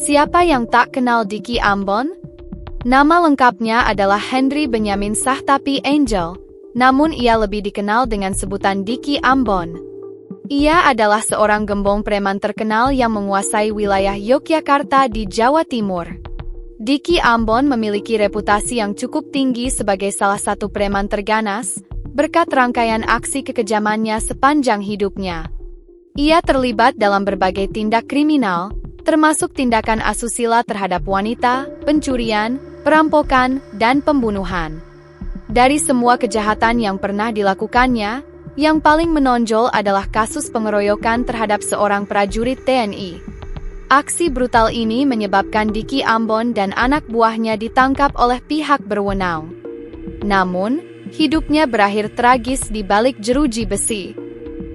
Siapa yang tak kenal Diki Ambon? Nama lengkapnya adalah Henry Benyamin Sahtapi Angel, namun ia lebih dikenal dengan sebutan Diki Ambon. Ia adalah seorang gembong preman terkenal yang menguasai wilayah Yogyakarta di Jawa Timur. Diki Ambon memiliki reputasi yang cukup tinggi sebagai salah satu preman terganas, berkat rangkaian aksi kekejamannya sepanjang hidupnya. Ia terlibat dalam berbagai tindak kriminal, termasuk tindakan asusila terhadap wanita, pencurian, perampokan, dan pembunuhan. Dari semua kejahatan yang pernah dilakukannya, yang paling menonjol adalah kasus pengeroyokan terhadap seorang prajurit TNI. Aksi brutal ini menyebabkan Diki Ambon dan anak buahnya ditangkap oleh pihak berwenang. Namun, hidupnya berakhir tragis di balik jeruji besi.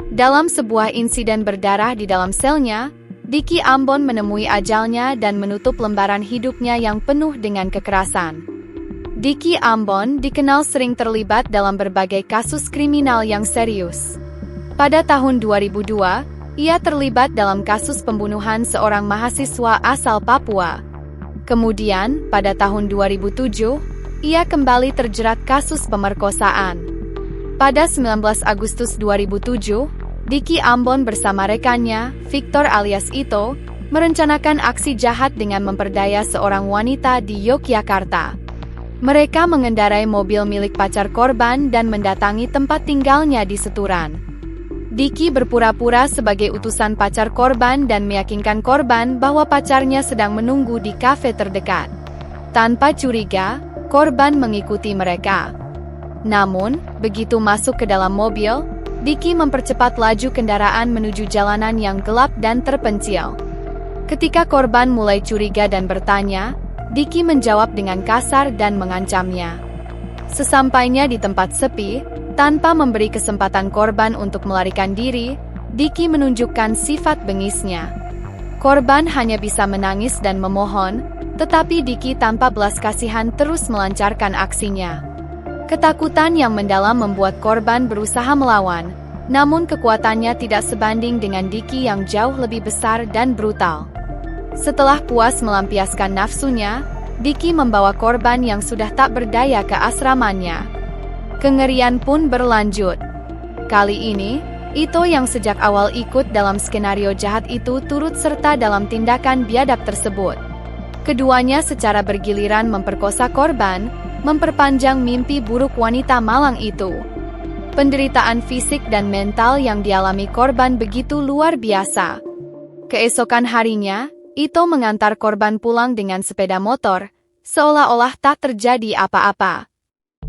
Dalam sebuah insiden berdarah di dalam selnya, Diki Ambon menemui ajalnya dan menutup lembaran hidupnya yang penuh dengan kekerasan. Diki Ambon dikenal sering terlibat dalam berbagai kasus kriminal yang serius. Pada tahun 2002, ia terlibat dalam kasus pembunuhan seorang mahasiswa asal Papua. Kemudian, pada tahun 2007, ia kembali terjerat kasus pemerkosaan. Pada 19 Agustus 2007, Diki Ambon bersama rekannya, Victor alias Ito, merencanakan aksi jahat dengan memperdaya seorang wanita di Yogyakarta. Mereka mengendarai mobil milik pacar korban dan mendatangi tempat tinggalnya di Seturan. Diki berpura-pura sebagai utusan pacar korban dan meyakinkan korban bahwa pacarnya sedang menunggu di kafe terdekat. Tanpa curiga, korban mengikuti mereka. Namun, begitu masuk ke dalam mobil, Diki mempercepat laju kendaraan menuju jalanan yang gelap dan terpencil. Ketika korban mulai curiga dan bertanya, Diki menjawab dengan kasar dan mengancamnya. Sesampainya di tempat sepi, tanpa memberi kesempatan korban untuk melarikan diri, Diki menunjukkan sifat bengisnya. Korban hanya bisa menangis dan memohon, tetapi Diki tanpa belas kasihan terus melancarkan aksinya. Ketakutan yang mendalam membuat korban berusaha melawan, namun kekuatannya tidak sebanding dengan Diki yang jauh lebih besar dan brutal. Setelah puas melampiaskan nafsunya, Diki membawa korban yang sudah tak berdaya ke asramanya. Kengerian pun berlanjut. Kali ini, Ito yang sejak awal ikut dalam skenario jahat itu turut serta dalam tindakan biadab tersebut. Keduanya secara bergiliran memperkosa korban, memperpanjang mimpi buruk wanita malang itu. Penderitaan fisik dan mental yang dialami korban begitu luar biasa. Keesokan harinya, Ito mengantar korban pulang dengan sepeda motor, seolah-olah tak terjadi apa-apa.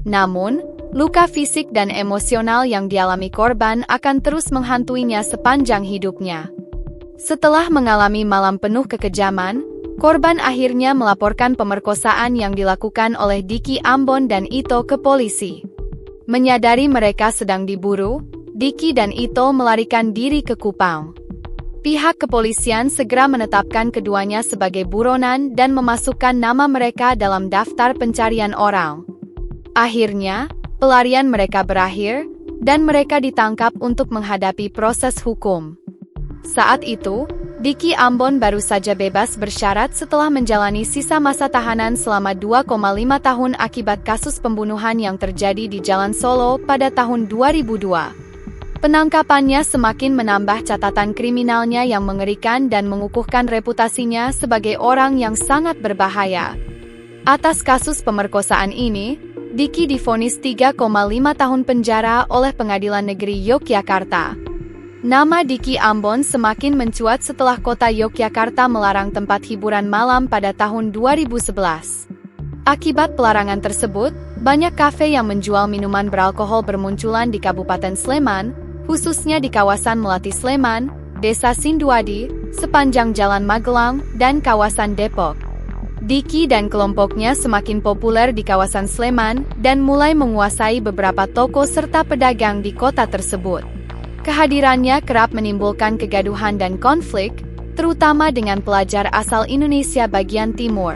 Namun, luka fisik dan emosional yang dialami korban akan terus menghantuinya sepanjang hidupnya. Setelah mengalami malam penuh kekejaman, korban akhirnya melaporkan pemerkosaan yang dilakukan oleh Diki Ambon dan Ito ke polisi. Menyadari mereka sedang diburu, Diki dan Ito melarikan diri ke Kupang. Pihak kepolisian segera menetapkan keduanya sebagai buronan dan memasukkan nama mereka dalam daftar pencarian orang. Akhirnya, pelarian mereka berakhir, dan mereka ditangkap untuk menghadapi proses hukum. Saat itu, Diki Ambon baru saja bebas bersyarat setelah menjalani sisa masa tahanan selama 2,5 tahun akibat kasus pembunuhan yang terjadi di Jalan Solo pada tahun 2002. Penangkapannya semakin menambah catatan kriminalnya yang mengerikan dan mengukuhkan reputasinya sebagai orang yang sangat berbahaya. Atas kasus pemerkosaan ini, Diki divonis 3,5 tahun penjara oleh Pengadilan Negeri Yogyakarta. Nama Diki Ambon semakin mencuat setelah kota Yogyakarta melarang tempat hiburan malam pada tahun 2011. Akibat pelarangan tersebut, banyak kafe yang menjual minuman beralkohol bermunculan di Kabupaten Sleman, khususnya di kawasan Melati Sleman, Desa Sinduadi, sepanjang Jalan Magelang, dan kawasan Depok. Diki dan kelompoknya semakin populer di kawasan Sleman dan mulai menguasai beberapa toko serta pedagang di kota tersebut. Kehadirannya kerap menimbulkan kegaduhan dan konflik, terutama dengan pelajar asal Indonesia bagian timur.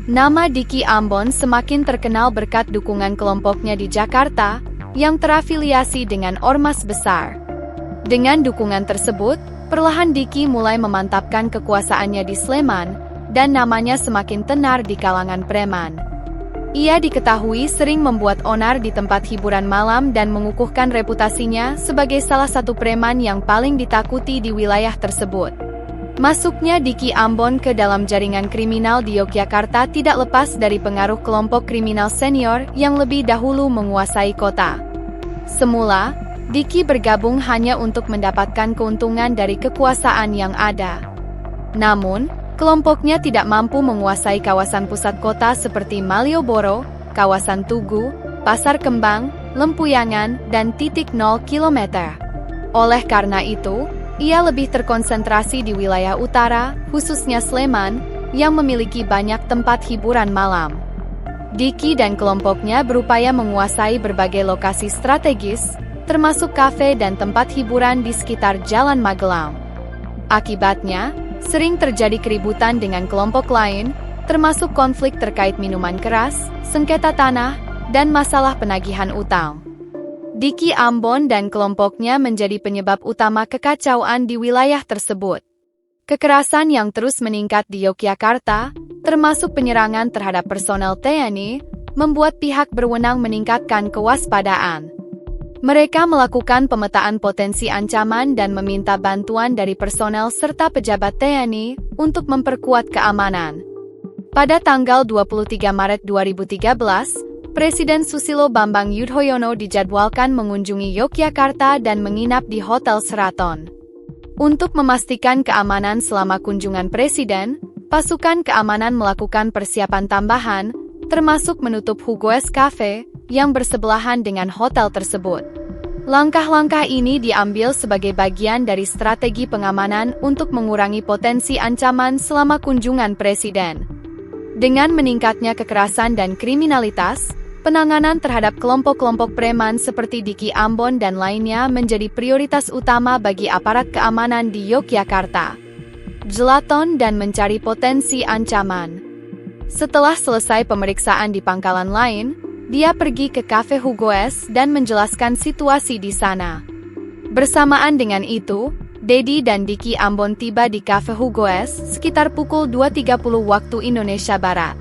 Nama Diki Ambon semakin terkenal berkat dukungan kelompoknya di Jakarta, yang terafiliasi dengan ormas besar. Dengan dukungan tersebut, perlahan Diki mulai memantapkan kekuasaannya di Sleman, dan namanya semakin tenar di kalangan preman. Ia diketahui sering membuat onar di tempat hiburan malam dan mengukuhkan reputasinya sebagai salah satu preman yang paling ditakuti di wilayah tersebut. Masuknya Diki Ambon ke dalam jaringan kriminal di Yogyakarta tidak lepas dari pengaruh kelompok kriminal senior yang lebih dahulu menguasai kota. Semula, Diki bergabung hanya untuk mendapatkan keuntungan dari kekuasaan yang ada. Namun, kelompoknya tidak mampu menguasai kawasan pusat kota seperti Malioboro, kawasan Tugu, Pasar Kembang, Lempuyangan, dan titik 0 km. Oleh karena itu, ia lebih terkonsentrasi di wilayah utara, khususnya Sleman, yang memiliki banyak tempat hiburan malam. Diki dan kelompoknya berupaya menguasai berbagai lokasi strategis, termasuk kafe dan tempat hiburan di sekitar Jalan Magelang. Akibatnya, sering terjadi keributan dengan kelompok lain, termasuk konflik terkait minuman keras, sengketa tanah, dan masalah penagihan utang. Diki Ambon dan kelompoknya menjadi penyebab utama kekacauan di wilayah tersebut. Kekerasan yang terus meningkat di Yogyakarta, termasuk penyerangan terhadap personel TNI, membuat pihak berwenang meningkatkan kewaspadaan. Mereka melakukan pemetaan potensi ancaman dan meminta bantuan dari personel serta pejabat TNI untuk memperkuat keamanan. Pada tanggal 23 Maret 2013, Presiden Susilo Bambang Yudhoyono dijadwalkan mengunjungi Yogyakarta dan menginap di Hotel Sheraton. Untuk memastikan keamanan selama kunjungan Presiden, pasukan keamanan melakukan persiapan tambahan, termasuk menutup Hugoes Cafe, yang bersebelahan dengan hotel tersebut. Langkah-langkah ini diambil sebagai bagian dari strategi pengamanan untuk mengurangi potensi ancaman selama kunjungan Presiden. Dengan meningkatnya kekerasan dan kriminalitas, penanganan terhadap kelompok-kelompok preman seperti Diki Ambon dan lainnya menjadi prioritas utama bagi aparat keamanan di Yogyakarta. Jelaton dan mencari potensi ancaman. Setelah selesai pemeriksaan di pangkalan lain, dia pergi ke Cafe Hugoes dan menjelaskan situasi di sana. Bersamaan dengan itu, Dedi dan Diki Ambon tiba di Cafe Hugoes sekitar pukul 2.30 waktu Indonesia Barat.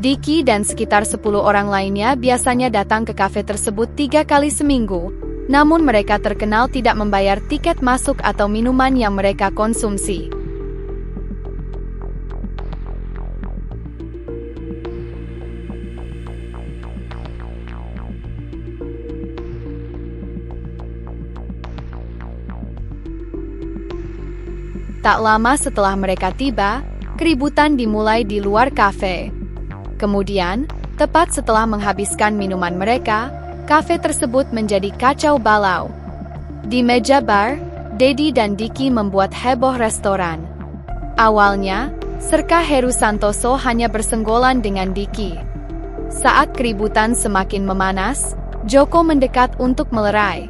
Diki dan sekitar 10 orang lainnya biasanya datang ke kafe tersebut 3 kali seminggu, namun mereka terkenal tidak membayar tiket masuk atau minuman yang mereka konsumsi. Tak lama setelah mereka tiba, keributan dimulai di luar kafe. Kemudian, tepat setelah menghabiskan minuman mereka, kafe tersebut menjadi kacau balau. Di meja bar, Dedi dan Diki membuat heboh restoran. Awalnya, Serka Heru Santoso hanya bersenggolan dengan Diki. Saat keributan semakin memanas, Joko mendekat untuk melerai.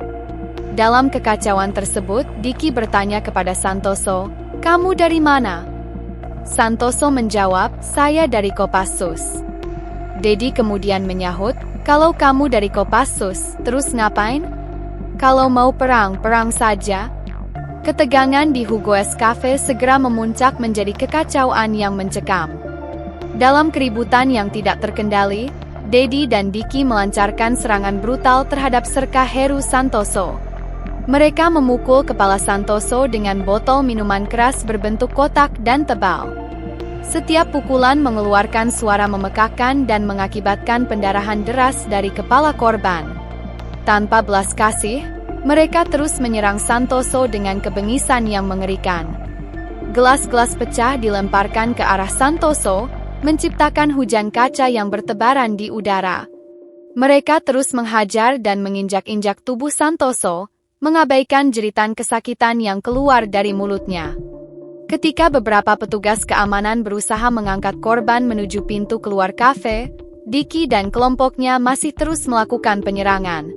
Dalam kekacauan tersebut, Diki bertanya kepada Santoso, "Kamu dari mana?" Santoso menjawab, "Saya dari Kopassus." Dedi kemudian menyahut, "Kalau kamu dari Kopassus, terus ngapain? Kalau mau perang, perang saja." Ketegangan di Hugoes Cafe segera memuncak menjadi kekacauan yang mencekam. Dalam keributan yang tidak terkendali, Dedi dan Diki melancarkan serangan brutal terhadap Serka Heru Santoso. Mereka memukul kepala Santoso dengan botol minuman keras berbentuk kotak dan tebal. Setiap pukulan mengeluarkan suara memekakkan dan mengakibatkan pendarahan deras dari kepala korban. Tanpa belas kasih, mereka terus menyerang Santoso dengan kebengisan yang mengerikan. Gelas-gelas pecah dilemparkan ke arah Santoso, menciptakan hujan kaca yang bertebaran di udara. Mereka terus menghajar dan menginjak-injak tubuh Santoso, mengabaikan jeritan kesakitan yang keluar dari mulutnya. Ketika beberapa petugas keamanan berusaha mengangkat korban menuju pintu keluar kafe, Diki dan kelompoknya masih terus melakukan penyerangan.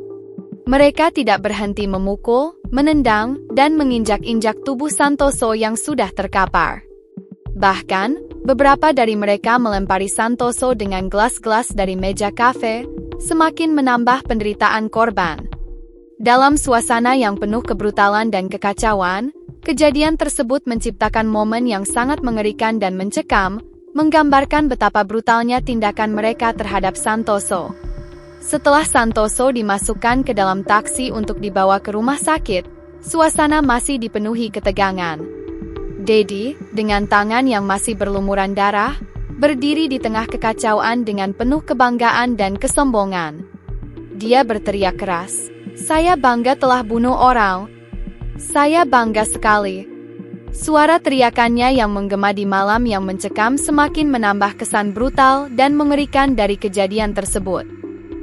Mereka tidak berhenti memukul, menendang, dan menginjak-injak tubuh Santoso yang sudah terkapar. Bahkan, beberapa dari mereka melempari Santoso dengan gelas-gelas dari meja kafe, semakin menambah penderitaan korban. Dalam suasana yang penuh kebrutalan dan kekacauan, kejadian tersebut menciptakan momen yang sangat mengerikan dan mencekam, menggambarkan betapa brutalnya tindakan mereka terhadap Santoso. Setelah Santoso dimasukkan ke dalam taksi untuk dibawa ke rumah sakit, suasana masih dipenuhi ketegangan. Dedi, dengan tangan yang masih berlumuran darah, berdiri di tengah kekacauan dengan penuh kebanggaan dan kesombongan. Dia berteriak keras, "Saya bangga telah bunuh orang. Saya bangga sekali." Suara teriakannya yang menggema di malam yang mencekam semakin menambah kesan brutal dan mengerikan dari kejadian tersebut.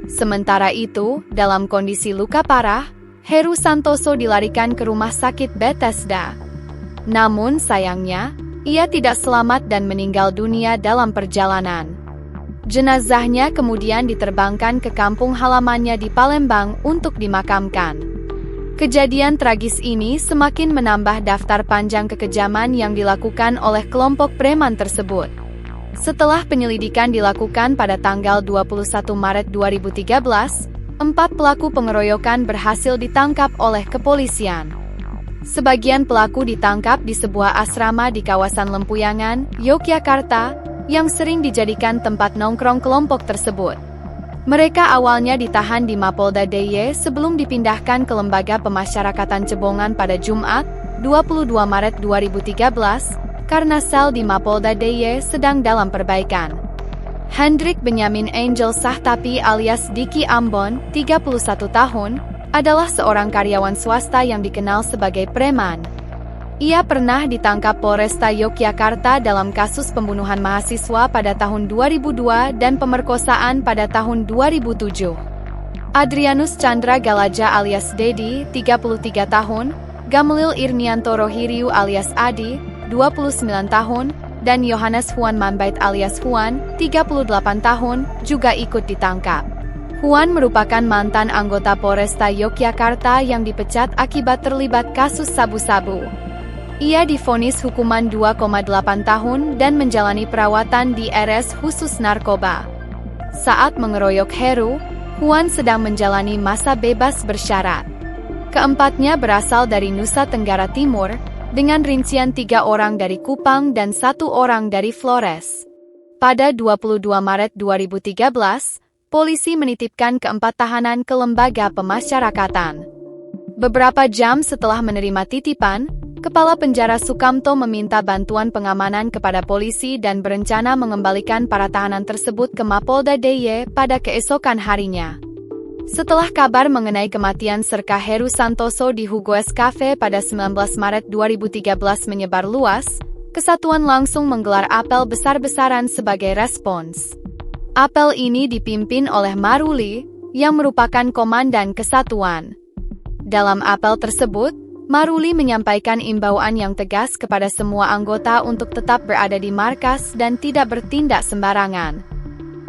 Sementara itu, dalam kondisi luka parah, Heru Santoso dilarikan ke rumah sakit Bethesda. Namun sayangnya, ia tidak selamat dan meninggal dunia dalam perjalanan. Jenazahnya kemudian diterbangkan ke kampung halamannya di Palembang untuk dimakamkan. Kejadian tragis ini semakin menambah daftar panjang kekejaman yang dilakukan oleh kelompok preman tersebut. Setelah penyelidikan dilakukan pada tanggal 21 Maret 2013, 4 pelaku pengeroyokan berhasil ditangkap oleh kepolisian. Sebagian pelaku ditangkap di sebuah asrama di kawasan Lempuyangan, Yogyakarta, yang sering dijadikan tempat nongkrong kelompok tersebut. Mereka awalnya ditahan di Mapolda DIY sebelum dipindahkan ke Lembaga Pemasyarakatan Cebongan pada Jumat, 22 Maret 2013, karena sel di Mapolda DIY sedang dalam perbaikan. Hendrik Benyamin Angel Sahtapi alias Diki Ambon, 31 tahun, adalah seorang karyawan swasta yang dikenal sebagai preman. Ia pernah ditangkap Polresta Yogyakarta dalam kasus pembunuhan mahasiswa pada tahun 2002 dan pemerkosaan pada tahun 2007. Adrianus Chandra Galaja alias Dedi, 33 tahun, Gamelil Irnianto Rohiriu alias Adi, 29 tahun, dan Yohanes Huan Manbait alias Huan, 38 tahun, juga ikut ditangkap. Huan merupakan mantan anggota Polresta Yogyakarta yang dipecat akibat terlibat kasus sabu-sabu. Ia divonis hukuman 2,8 tahun dan menjalani perawatan di RS khusus narkoba. Saat mengeroyok Heru, Huan sedang menjalani masa bebas bersyarat. Keempatnya berasal dari Nusa Tenggara Timur, dengan rincian 3 orang dari Kupang dan 1 orang dari Flores. Pada 22 Maret 2013, polisi menitipkan keempat tahanan ke Lembaga Pemasyarakatan. Beberapa jam setelah menerima titipan, Kepala Penjara Sukamto meminta bantuan pengamanan kepada polisi dan berencana mengembalikan para tahanan tersebut ke Mapolda DIY pada keesokan harinya. Setelah kabar mengenai kematian serka Heru Santoso di Hugoes Cafe pada 19 Maret 2013 menyebar luas, Kesatuan langsung menggelar apel besar-besaran sebagai respons. Apel ini dipimpin oleh Maruli, yang merupakan komandan Kesatuan. Dalam apel tersebut, Maruli menyampaikan imbauan yang tegas kepada semua anggota untuk tetap berada di markas dan tidak bertindak sembarangan.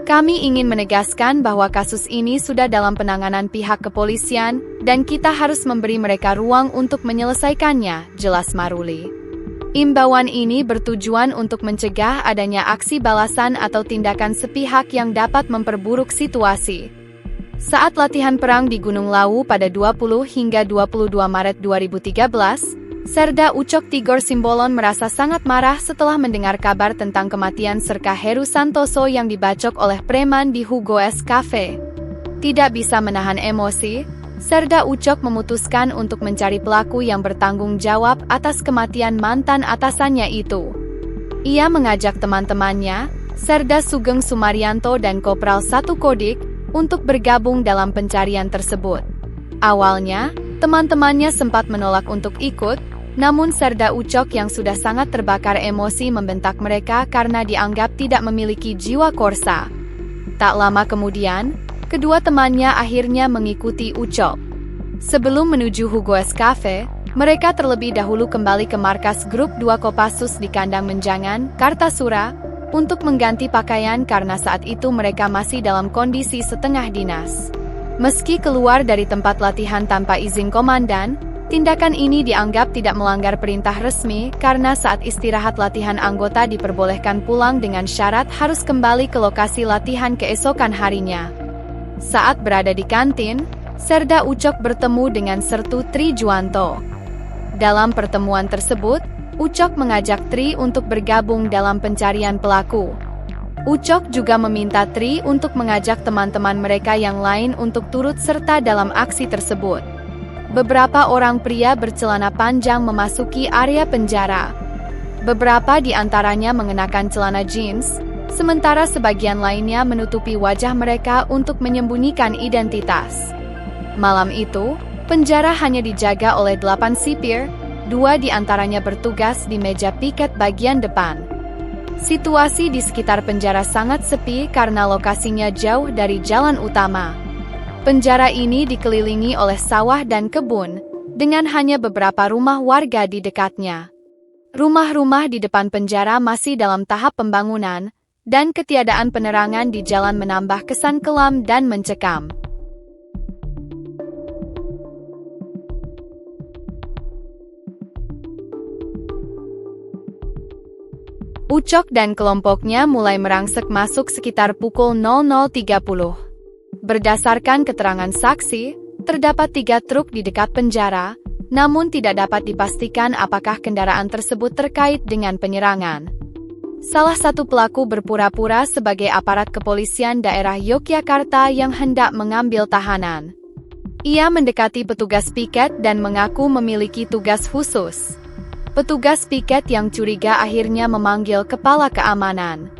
Kami ingin menegaskan bahwa kasus ini sudah dalam penanganan pihak kepolisian dan kita harus memberi mereka ruang untuk menyelesaikannya, jelas Maruli. Imbauan ini bertujuan untuk mencegah adanya aksi balasan atau tindakan sepihak yang dapat memperburuk situasi. Saat latihan perang di Gunung Lawu pada 20 hingga 22 Maret 2013, Serda Ucok Tigor Simbolon merasa sangat marah setelah mendengar kabar tentang kematian serka Heru Santoso yang dibacok oleh preman di Hugoes Cafe. Tidak bisa menahan emosi, Serda Ucok memutuskan untuk mencari pelaku yang bertanggung jawab atas kematian mantan atasannya itu. Ia mengajak teman-temannya, Serda Sugeng Sumaryanto dan Kopral 1 Kodik, untuk bergabung dalam pencarian tersebut. Awalnya, teman-temannya sempat menolak untuk ikut, namun Serda Ucok yang sudah sangat terbakar emosi membentak mereka karena dianggap tidak memiliki jiwa korsa. Tak lama kemudian, kedua temannya akhirnya mengikuti Ucok. Sebelum menuju Hugoes Cafe, mereka terlebih dahulu kembali ke markas grup 2 Kopassus di Kandang Menjangan, Kartasura, untuk mengganti pakaian karena saat itu mereka masih dalam kondisi setengah dinas. Meski keluar dari tempat latihan tanpa izin komandan, tindakan ini dianggap tidak melanggar perintah resmi karena saat istirahat latihan anggota diperbolehkan pulang dengan syarat harus kembali ke lokasi latihan keesokan harinya. Saat berada di kantin, Serda Ucok bertemu dengan Sertu Trijuanto. Dalam pertemuan tersebut, Ucok mengajak Tri untuk bergabung dalam pencarian pelaku. Ucok juga meminta Tri untuk mengajak teman-teman mereka yang lain untuk turut serta dalam aksi tersebut. Beberapa orang pria bercelana panjang memasuki area penjara. Beberapa di antaranya mengenakan celana jeans, sementara sebagian lainnya menutupi wajah mereka untuk menyembunyikan identitas. Malam itu, penjara hanya dijaga oleh 8 sipir, 2 di antaranya bertugas di meja piket bagian depan. Situasi di sekitar penjara sangat sepi karena lokasinya jauh dari jalan utama. Penjara ini dikelilingi oleh sawah dan kebun, dengan hanya beberapa rumah warga di dekatnya. Rumah-rumah di depan penjara masih dalam tahap pembangunan, dan ketiadaan penerangan di jalan menambah kesan kelam dan mencekam. Ucok dan kelompoknya mulai merangsek masuk sekitar pukul 00.30. Berdasarkan keterangan saksi, terdapat 3 truk di dekat penjara, namun tidak dapat dipastikan apakah kendaraan tersebut terkait dengan penyerangan. Salah satu pelaku berpura-pura sebagai aparat kepolisian daerah Yogyakarta yang hendak mengambil tahanan. Ia mendekati petugas piket dan mengaku memiliki tugas khusus. Petugas piket yang curiga akhirnya memanggil kepala keamanan.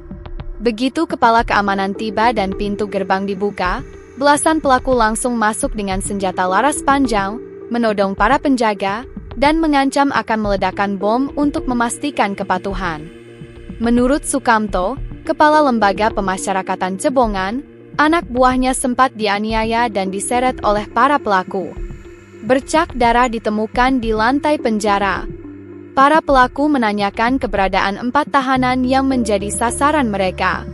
Begitu kepala keamanan tiba dan pintu gerbang dibuka, belasan pelaku langsung masuk dengan senjata laras panjang, menodong para penjaga, dan mengancam akan meledakkan bom untuk memastikan kepatuhan. Menurut Sukamto, kepala lembaga pemasyarakatan Cebongan, anak buahnya sempat dianiaya dan diseret oleh para pelaku. Bercak darah ditemukan di lantai penjara. Para pelaku menanyakan keberadaan 4 tahanan yang menjadi sasaran mereka.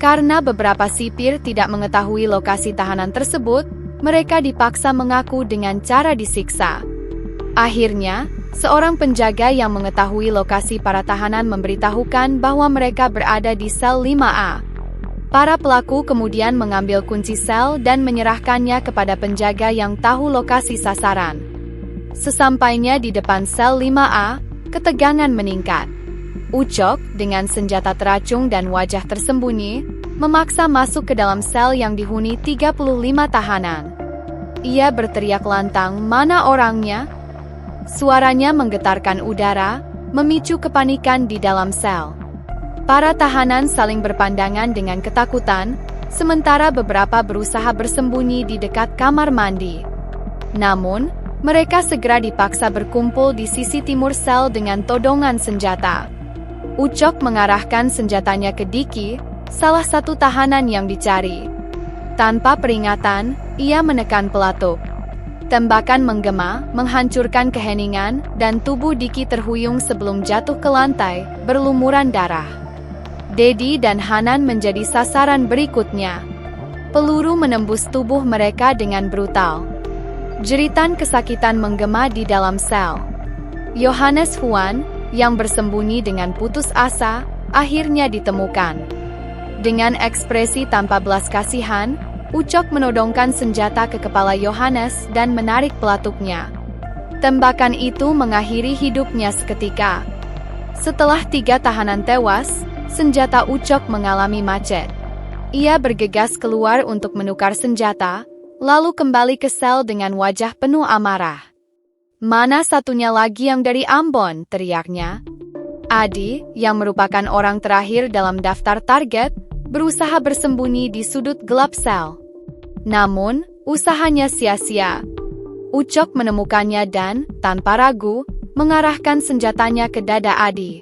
Karena beberapa sipir tidak mengetahui lokasi tahanan tersebut, mereka dipaksa mengaku dengan cara disiksa. Akhirnya, seorang penjaga yang mengetahui lokasi para tahanan memberitahukan bahwa mereka berada di sel 5A. Para pelaku kemudian mengambil kunci sel dan menyerahkannya kepada penjaga yang tahu lokasi sasaran. Sesampainya di depan sel 5A, ketegangan meningkat. Ucok, dengan senjata teracung dan wajah tersembunyi, memaksa masuk ke dalam sel yang dihuni 35 tahanan. Ia berteriak lantang, "Mana orangnya?" Suaranya menggetarkan udara, memicu kepanikan di dalam sel. Para tahanan saling berpandangan dengan ketakutan, sementara beberapa berusaha bersembunyi di dekat kamar mandi. Namun, mereka segera dipaksa berkumpul di sisi timur sel dengan todongan senjata. Ucok mengarahkan senjatanya ke Diki, salah satu tahanan yang dicari. Tanpa peringatan, ia menekan peletup. Tembakan menggema, menghancurkan keheningan, dan tubuh Diki terhuyung sebelum jatuh ke lantai, berlumuran darah. Dedi dan Hanan menjadi sasaran berikutnya. Peluru menembus tubuh mereka dengan brutal. Jeritan kesakitan menggema di dalam sel. Yohanes Huan, yang bersembunyi dengan putus asa, akhirnya ditemukan. Dengan ekspresi tanpa belas kasihan, Ucok menodongkan senjata ke kepala Yohanes dan menarik pelatupnya. Tembakan itu mengakhiri hidupnya seketika. Setelah 3 tahanan tewas, senjata Ucok mengalami macet. Ia bergegas keluar untuk menukar senjata, lalu kembali ke sel dengan wajah penuh amarah. "Mana satunya lagi yang dari Ambon?" teriaknya. Adi, yang merupakan orang terakhir dalam daftar target, berusaha bersembunyi di sudut gelap sel. Namun, usahanya sia-sia. Ucok menemukannya dan, tanpa ragu, mengarahkan senjatanya ke dada Adi.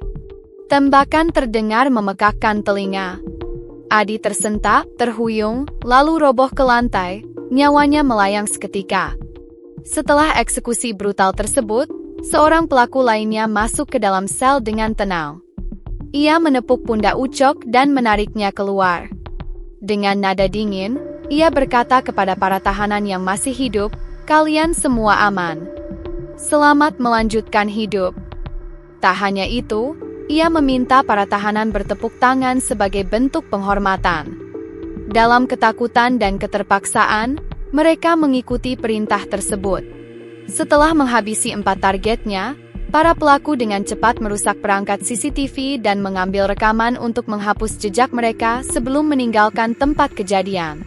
Tembakan terdengar memekakkan telinga. Adi tersentak, terhuyung, lalu roboh ke lantai, nyawanya melayang seketika. Setelah eksekusi brutal tersebut, seorang pelaku lainnya masuk ke dalam sel dengan tenang. Ia menepuk pundak Ucok dan menariknya keluar. Dengan nada dingin, ia berkata kepada para tahanan yang masih hidup, "Kalian semua aman. Selamat melanjutkan hidup." Tak hanya itu, ia meminta para tahanan bertepuk tangan sebagai bentuk penghormatan. Dalam ketakutan dan keterpaksaan, mereka mengikuti perintah tersebut. Setelah menghabisi 4 targetnya, Para pelaku dengan cepat merusak perangkat CCTV dan mengambil rekaman untuk menghapus jejak mereka sebelum meninggalkan tempat kejadian.